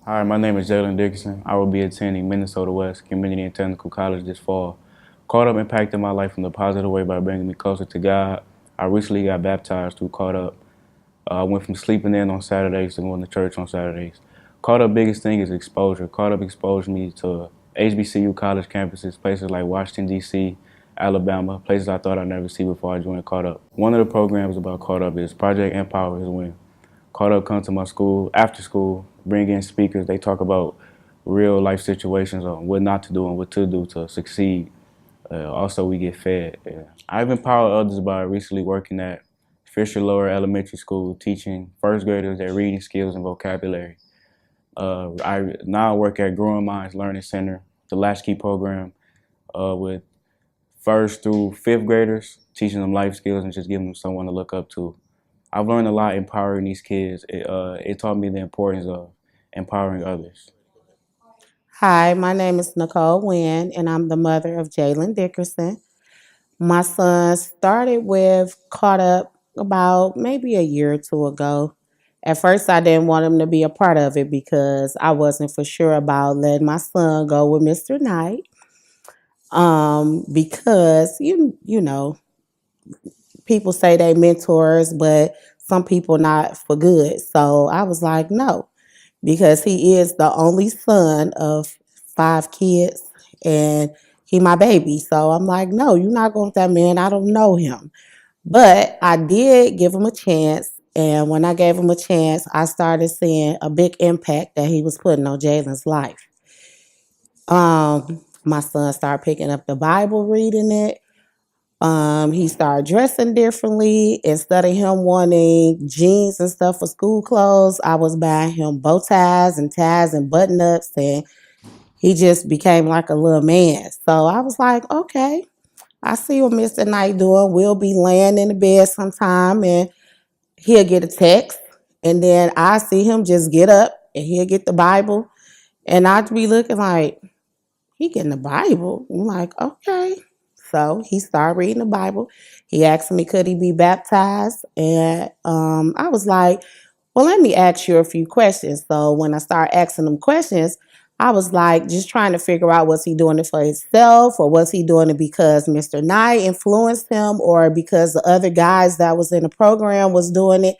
Hi, my name is Jaylin Dickerson. I will be attending Minnesota West Community and Technical College this fall. Caught Up impacted my life in a positive way by bringing me closer to God. I recently got baptized through Caught Up. I went from sleeping in on Saturdays to going to church on Saturdays. Caught Up biggest thing is exposure. Caught Up exposed me to HBCU college campuses, places like Washington, D.C., Alabama, places I thought I'd never see before I joined Caught Up. One of the programs about Caught Up is Project Empower is when Caught Up come to my school, after school, bring in speakers. They talk about real life situations on what not to do and what to do to succeed. Also, we get fed. Yeah. I've empowered others by recently working at Fisher Lower Elementary School, teaching first graders their reading skills and vocabulary. I now work at Growing Minds Learning Center, the Latchkey program, with first through fifth graders, teaching them life skills and just giving them someone to look up to. I've learned a lot empowering these kids. It taught me the importance of empowering others. Hi, my name is Nicole Wynn, and I'm the mother of Jaylin Dickerson. My son started with Caught Up about maybe a year or two ago. At first, I didn't want him to be a part of it because I wasn't for sure about letting my son go with Mr. Knight. Because you know, people say they mentors, but some people not for good. So I was like, no, because he is the only son of five kids and he my baby. So I'm like, no, you're not going with that man. I don't know him. But I did give him a chance. And when I gave him a chance, I started seeing a big impact that he was putting on Jalen's life. My son started picking up the Bible, reading it. He started dressing differently. Instead of him wanting jeans and stuff for school clothes, I was buying him bow ties and button ups, and he just became like a little man. So I was like, okay, I see what Mr. Knight doing. We'll be laying in the bed sometime, and he'll get a text, and then I see him just get up, and he'll get the Bible, and I'd be looking like, he getting the Bible. I'm like, okay. So he started reading the Bible. He asked me, could he be baptized? And I was like, well, let me ask you a few questions. So when I started asking him questions, I was like, just trying to figure out, was he doing it for himself or was he doing it because Mr. Knight influenced him or because the other guys that was in the program was doing it?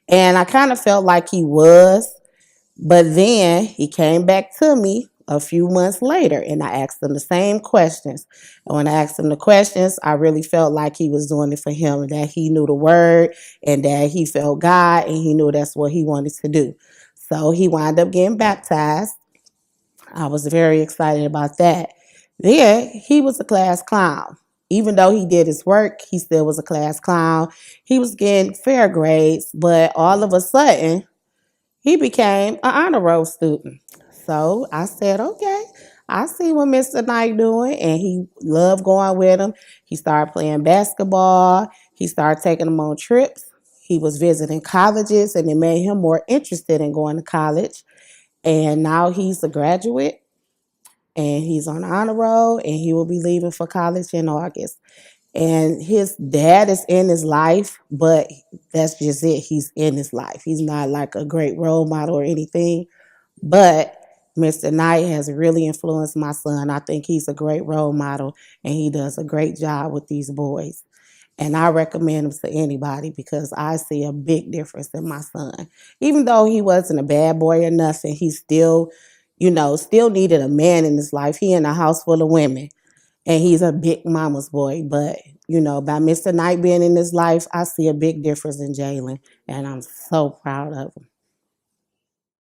And I kind of felt like he was. But then he came back to me a few months later and I asked him the same questions. And when I asked him the questions, I really felt like he was doing it for him, that he knew the word and that he felt God and he knew that's what he wanted to do. So he wound up getting baptized. I was very excited about that. Then he was a class clown. Even though he did his work, he still was a class clown. He was getting fair grades, but all of a sudden, he became an honor roll student. So I said, okay, I see what Mr. Knight doing, and he loved going with him. He started playing basketball. He started taking him on trips. He was visiting colleges, and it made him more interested in going to college. And now he's a graduate, and he's on honor roll, and he will be leaving for college in August. And his dad is in his life, but that's just it. He's in his life. He's not like a great role model or anything. But Mr. Knight has really influenced my son. I think he's a great role model and he does a great job with these boys. And I recommend him to anybody because I see a big difference in my son. Even though he wasn't a bad boy or nothing, he still, still needed a man in his life. He in a house full of women and he's a big mama's boy. But, by Mr. Knight being in his life, I see a big difference in Jaylin and I'm so proud of him.